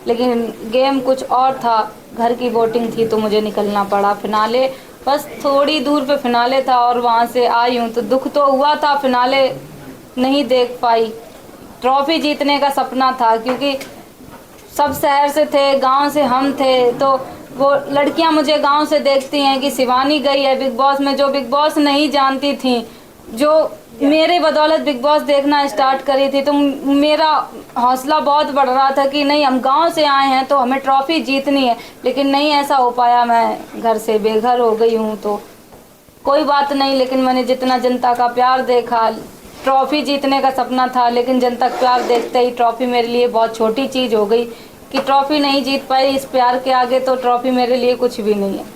लेकिन गेम कुछ और था, घर की वोटिंग थी तो मुझे निकलना पड़ा। फिनाले बस थोड़ी दूर पे फिनाले था और वहाँ से आई हूँ, तो दुख तो हुआ था, फिनाले नहीं देख पाई। ट्रॉफी जीतने का सपना था, क्योंकि सब शहर से थे, गांव से हम थे, तो वो लड़कियां मुझे गांव से देखती हैं कि शिवानी गई है बिग बॉस में, जो बिग बॉस नहीं जानती थी, जो मेरे बदौलत बिग बॉस देखना स्टार्ट करी थी। तो मेरा हौसला बहुत बढ़ रहा था कि नहीं, हम गांव से आए हैं तो हमें ट्रॉफी जीतनी है। लेकिन नहीं ऐसा हो पाया, मैं घर से बेघर हो गई हूँ। तो कोई बात नहीं, लेकिन मैंने जितना जनता का प्यार देखा, ट्रॉफी जीतने का सपना था, लेकिन जनता का प्यार देखते ही ट्रॉफी मेरे लिए बहुत छोटी चीज़ हो गई कि ट्रॉफी नहीं जीत पाई। इस प्यार के आगे तो ट्रॉफी मेरे लिए कुछ भी नहीं है।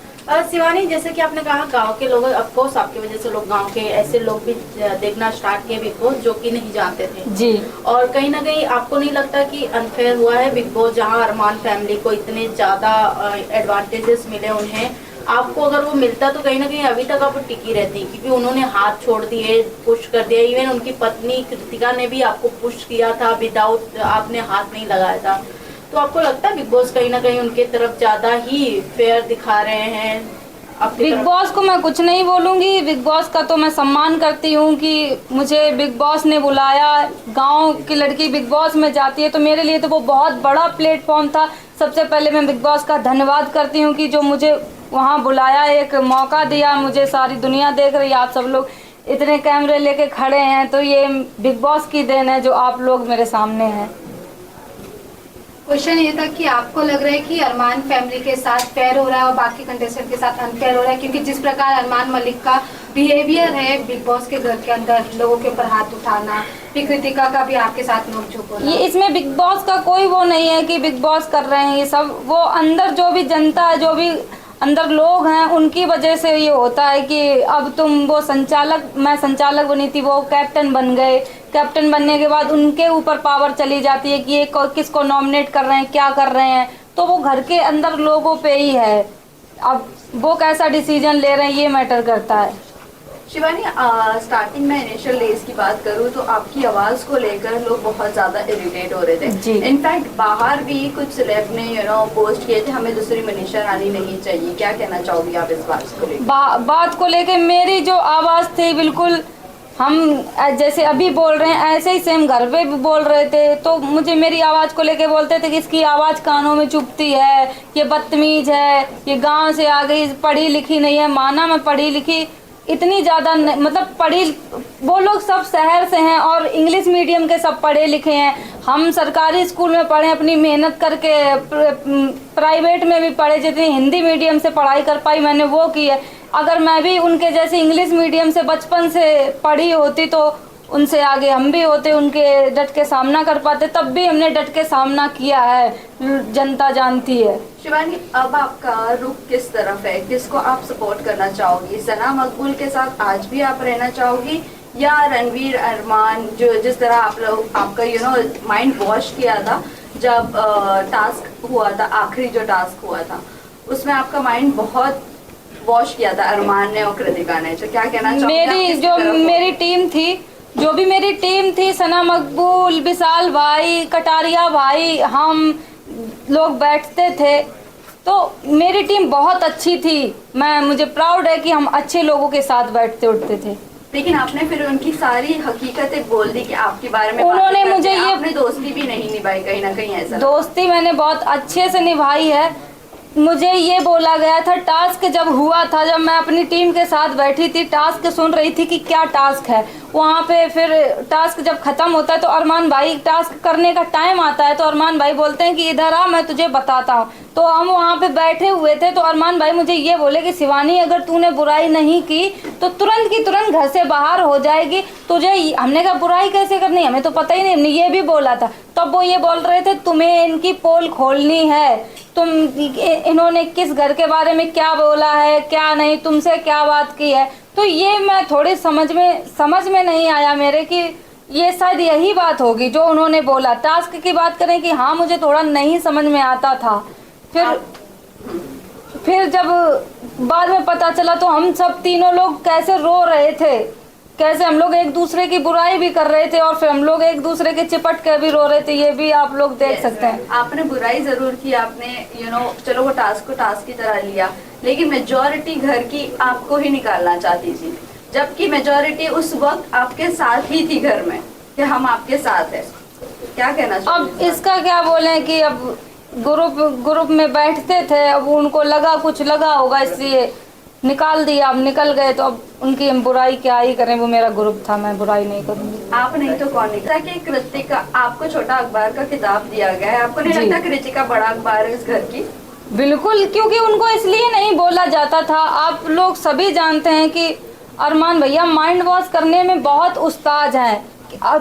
शिवानी, जैसे कि आपने कहा गांव के लोग, ऑफ कोर्स आपकी वजह से लोग गांव के ऐसे लोग भी देखना स्टार्ट किए बिग बॉस जो कि नहीं जानते थे जी। और कहीं ना कहीं आपको नहीं लगता कि अनफेयर हुआ है बिग बॉस, जहां अरमान फैमिली को इतने ज्यादा एडवांटेजेस मिले उन्हें, आपको अगर वो मिलता तो कहीं ना कहीं अभी तक आप टिकी रहती, क्योंकि उन्होंने हाथ छोड़ दिए, पुश कर दिया। इवन उनकी पत्नी कृतिका ने भी आपको पुश किया था, विदाउट आपने हाथ नहीं लगाया था। तो आपको लगता है बिग बॉस कहीं ना कहीं उनके तरफ ज्यादा ही फेयर दिखा रहे हैं? बिग बॉस को मैं कुछ नहीं बोलूंगी, बिग बॉस का तो मैं सम्मान करती हूँ कि मुझे बिग बॉस ने बुलाया। गांव की लड़की बिग बॉस में जाती है तो मेरे लिए तो वो बहुत बड़ा प्लेटफॉर्म था। सबसे पहले मैं बिग बॉस का धन्यवाद करती हूँ कि जो मुझे वहाँ बुलाया, एक मौका दिया। मुझे सारी दुनिया देख रही है, आप सब लोग इतने कैमरे लेके खड़े हैं, तो ये बिग बॉस की देन है जो आप लोग मेरे सामने हैं। क्वेश्चन ये था कि आपको लग रहा है कि अरमान फैमिली के साथ फेयर हो रहा है और बाकी कंटेस्टेंट के साथ अनफेयर हो रहा है, क्योंकि जिस प्रकार अरमान मलिक का बिहेवियर है बिग बॉस के घर के अंदर, लोगों के ऊपर हाथ उठाना, फिर कृतिका का भी आपके साथ नोक-झोंक होना, ये इसमें बिग बॉस का कोई वो नहीं है कि बिग बॉस कर रहे हैं ये सब। वो अंदर जो भी जनता है, जो भी अंदर लोग हैं, उनकी वजह से ये होता है कि अब तुम वो संचालक, मैं संचालक बनी थी, वो कैप्टन बन गए। कैप्टन बनने के बाद उनके ऊपर पावर चली जाती है कि ये किसको नॉमिनेट कर रहे हैं, क्या कर रहे हैं, तो वो घर के अंदर लोगों पे ही है। अब वो कैसा डिसीजन ले रहे हैं ये मैटर करता है। शिवानी, स्टार्टिंग में इनिशियल डेज की बात करूँ तो आपकी आवाज को लेकर लोग बहुत ज्यादा इरिटेट हो रहे थे। इनफैक्ट बाहर भी कुछ सेलेब ने पोस्ट किए थे, हमें दूसरी मनीषा रानी नहीं चाहिए। क्या कहना चाहोगी आप इस बात को लेकर? बात को लेकर मेरी जो आवाज थी, बिल्कुल हम जैसे अभी बोल रहे हैं ऐसे ही सेम घर पे भी बोल रहे थे। तो मुझे मेरी आवाज़ को लेके बोलते थे कि इसकी आवाज़ कानों में चुभती है, ये बदतमीज है, ये गांव से आ गई, पढ़ी लिखी नहीं है। माना मैं पढ़ी लिखी इतनी ज़्यादा मतलब पढ़ी, वो लोग सब शहर से हैं और इंग्लिश मीडियम के सब पढ़े लिखे हैं। हम सरकारी स्कूल में पढ़े, अपनी मेहनत करके, प्राइवेट में भी पढ़े, जितनी हिंदी मीडियम से पढ़ाई कर पाई मैंने वो की है। अगर मैं भी उनके जैसे इंग्लिश मीडियम से बचपन से पढ़ी होती तो उनसे आगे हम भी होते, उनके डट के सामना कर पाते। तब भी हमने डट के सामना किया है, जनता जानती है। शिवानी, अब आपका रुख किस तरफ है? किसको आप सपोर्ट करना चाहोगी? सना मकबूल के साथ आज भी आप रहना चाहोगी, या रणवीर, अरमान, जो जिस तरह आप लोग आपका माइंड वॉश किया था जब टास्क हुआ था, आखिरी जो टास्क हुआ था उसमें आपका माइंड बहुत वॉश किया था अरमान ने और कृतिका ने, तो क्या कहना चाहोगी? मेरी टीम थी, जो भी मेरी टीम थी, सना मकबूल, विशाल भाई, कटारिया भाई, हम लोग बैठते थे, तो मेरी टीम बहुत अच्छी थी। मुझे प्राउड है कि हम अच्छे लोगों के साथ बैठते उठते थे। लेकिन आपने फिर उनकी सारी हकीकतें बोल दी कि आपके बारे में उन्होंने मुझे ये, आपने दोस्ती भी नहीं निभाई कहीं ना कहीं, ऐसा? दोस्ती मैंने बहुत अच्छे से निभाई है। मुझे ये बोला गया था, टास्क जब हुआ था, जब मैं अपनी टीम के साथ बैठी थी, टास्क सुन रही थी कि क्या टास्क है वहाँ पे, फिर टास्क जब खत्म होता है तो अरमान भाई, टास्क करने का टाइम आता है तो अरमान भाई बोलते हैं कि इधर आ, मैं तुझे बताता हूँ। तो हम वहाँ पे बैठे हुए थे तो अरमान भाई मुझे ये बोले कि शिवानी, अगर तूने बुराई नहीं की तो तुरंत की तुरंत घर से बाहर हो जाएगी तुझे। हमने कहा बुराई कैसे करनी, हमें तो पता ही नहीं, हमने ये भी बोला था। तब वो ये बोल रहे थे तुम्हें इनकी पोल खोलनी है, तुम इन्होंने किस घर के बारे में क्या बोला है, क्या नहीं, तुमसे क्या बात की है। तो ये मैं थोड़ी समझ में नहीं आया मेरे कि ये शायद यही बात होगी जो उन्होंने बोला। टास्क की बात करें कि हाँ, मुझे थोड़ा नहीं समझ में आता था। फिर जब बाद में पता चला तो हम सब तीनों लोग कैसे रो रहे थे कैसे हम लोग एक दूसरे की बुराई भी कर रहे थे और फिर हम लोग एक दूसरे के चिपट के भी रो रहे थे, ये भी आप लोग देख सकते हैं। आपने बुराई जरूर की, आपने चलो वो टास्क को टास्क की तरह लिया, लेकिन मेजॉरिटी घर की आपको ही निकालना चाहती थी, जबकि मेजॉरिटी उस वक्त आपके साथ ही थी घर में कि हम आपके साथ हैं। क्या कहना चाहिए? अब इसका क्या बोले कि अब ग्रुप में बैठते थे, अब उनको लगा कुछ लगा होगा इसलिए निकाल दिया, अब निकल गए तो अब उनकी हम बुराई क्या ही करें, वो मेरा ग्रुप था, मैं बुराई नहीं करूंगी। आप नहीं तो कौन निकला कि कृतिका, आपको छोटा अखबार का खिताब दिया गया है, आपको नहीं जी। लगता कृतिका बड़ा अखबार है इस घर की? बिल्कुल, क्योंकि उनको इसलिए नहीं बोला जाता था। आप लोग सभी जानते हैं कि अरमान भैया माइंड वॉश करने में बहुत उस्ताद हैं,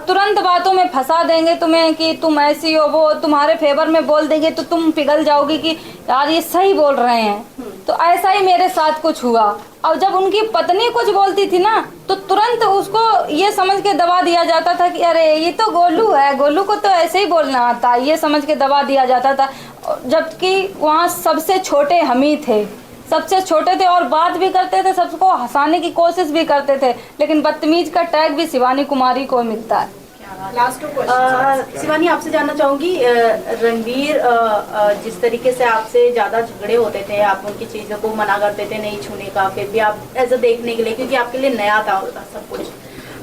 तुरंत बातों में फंसा देंगे तुम्हें कि तुम ऐसी हो, वो तुम्हारे फेवर में बोल देंगे तो तुम पिघल जाओगी कि यार ये सही बोल रहे हैं। तो ऐसा ही मेरे साथ कुछ हुआ। और जब उनकी पत्नी कुछ बोलती थी ना तो तुरंत उसको ये समझ के दबा दिया जाता था कि अरे ये तो गोलू है, गोलू को तो ऐसे ही बोलना आता, ये समझ के दबा दिया जाता था। जबकि वहाँ सबसे छोटे हम ही थे, सबसे छोटे थे और बात भी करते थे, सबको हंसाने की कोशिश भी करते थे, लेकिन बदतमीज का टैग भी शिवानी कुमारी को मिलता है। लास्ट शिवानी, आपसे जानना चाहूंगी, रणवीर जिस तरीके से आपसे ज्यादा झगड़े होते थे, आप उनकी चीजों को मना करते थे नहीं छूने का, फिर भी आप ऐसा देखने के लिए, क्योंकि आपके लिए नया था सब कुछ,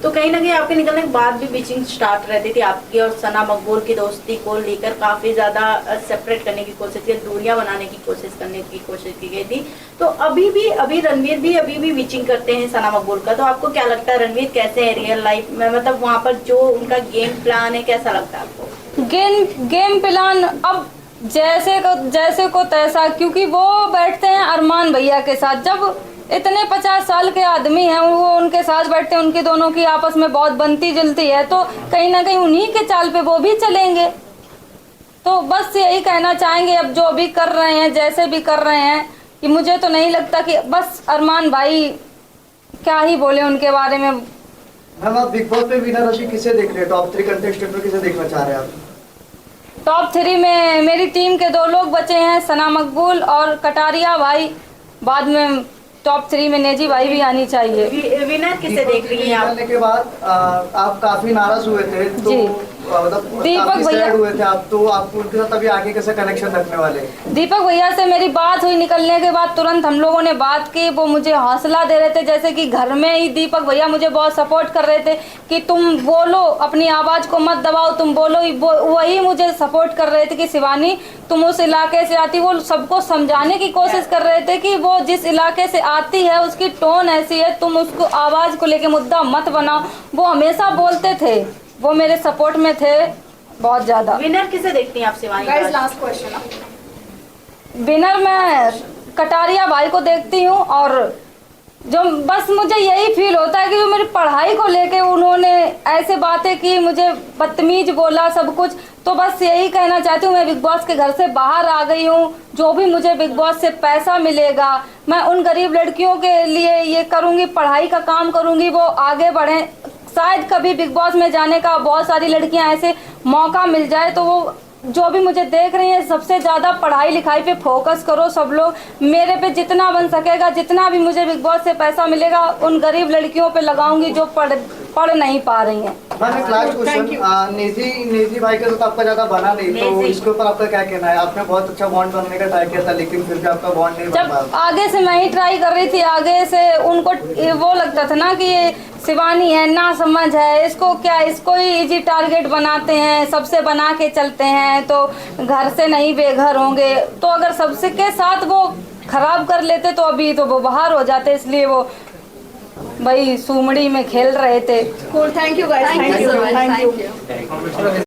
तो कहीं ना कहीं आपके निकलने के बाद भी बीचिंग स्टार्ट रहती थी आपकी और सना मकबूल की दोस्ती को लेकर काफी ज्यादा सेपरेट करने की कोशिश की, दूरियां बनाने की कोशिश की गई थी। तो अभी रणवीर भी अभी भी बीचिंग करते हैं सना मकबूल का, तो आपको क्या लगता है रणवीर कैसे है रियल लाइफ में, मतलब वहाँ पर जो उनका गेम प्लान है कैसा लगता है आपको? गेम प्लान अब जैसे को तैसा, क्योंकि वो बैठते हैं अरमान भैया के साथ, जब इतने 50 साल के आदमी हैं वो उनके साथ बैठते हैं, उनकी दोनों की आपस में बहुत बनती जुलती है, तो कहीं ना कहीं उन्हीं के चाल पे वो भी चलेंगे। तो बस यही कहना चाहेंगे, अब जो भी कर रहे हैं जैसे भी कर रहे हैं, कि मुझे तो नहीं लगता कि बस अरमान भाई क्या ही बोले उनके बारे में। मैम आप बिग बॉस पे विनर अभी किसे देख रहे हैं, टॉप 3 कंटेस्टेंट में किसे देखना चाह रहे हैं आप? टॉप 3 में मेरी टीम के 2 लोग बचे हैं, सना मकबूल और कटारिया भाई, बाद में टॉप 3 में नेजी भाई भी आनी चाहिए। विनर किसे देख रही हैं आप? के बाद आप काफी नाराज हुए थे, तो जी। मतलब दीपक काफी भैया सैड हुए थे आप, तो आप उनके साथ अभी आगे कैसे कनेक्शन रखने वाले? दीपक भैया से मेरी बात हुई, निकलने के बाद तुरंत हम लोगों ने बात की, वो मुझे हौसला दे रहे थे, जैसे कि घर में ही दीपक भैया मुझे बहुत सपोर्ट कर रहे थे कि तुम बोलो, अपनी आवाज़ को मत दबाओ, तुम बोलो, वही मुझे सपोर्ट कर रहे थे कि शिवानी तुम उस इलाके से आती, वो सबको समझाने की कोशिश कर रहे थे कि वो जिस इलाके से आती है उसकी टोन ऐसी है, तुम उसको आवाज़ को लेके मुद्दा मत बनाओ, वो हमेशा बोलते थे, वो मेरे सपोर्ट में थे बहुत ज़्यादा। विनर किसे देखती हैं आप शिवानी? लास्ट क्वेश्चन, विनर मैं कटारिया भाई को देखती हूँ, और जो बस मुझे यही फील होता है कि जो मेरी पढ़ाई को लेके उन्होंने ऐसे बातें की, मुझे बदतमीज बोला सब कुछ, तो बस यही कहना चाहती हूँ, मैं बिग बॉस के घर से बाहर आ गई हूँ, जो भी मुझे बिग बॉस से पैसा मिलेगा मैं उन गरीब लड़कियों के लिए ये करूँगी, पढ़ाई का काम करूँगी, वो आगे बढ़ें, शायद कभी बिग बॉस में जाने का बहुत सारी लड़कियां ऐसे मौका मिल जाए, तो वो जो भी मुझे देख रही हैं सबसे ज़्यादा पढ़ाई लिखाई पे फोकस करो सब लोग, मेरे पे जितना बन सकेगा, जितना भी मुझे बिग बॉस से पैसा मिलेगा उन गरीब लड़कियों पे लगाऊंगी जो पढ़ नहीं पा रही हैं। मैम एक लास्ट क्वेश्चन, नेजी भाई के साथ आपका ज्यादा बना नहीं, तो इसके ऊपर आपका क्या कहना है? आपने बहुत अच्छा बॉन्ड बनने का ट्राई किया था, लेकिन फिर भी आपका बॉन्ड नहीं बन जब पाया। आगे से मैं ही ट्राई कर रही थी, आगे से उनको वो लगता था ना कि ये शिवानी है, ना समझ है, इसको क्या, इसको ही इजी टारगेट बनाते हैं, सबसे बना के चलते हैं, तो घर से नहीं बेघर होंगे, तो अगर सबसे के साथ वो खराब कर लेते तो अभी तो वो बाहर हो जाते, इसलिए वो भाई सुमड़ी में खेल रहे थे। Cool, thank you guys, thank you so much, thank you.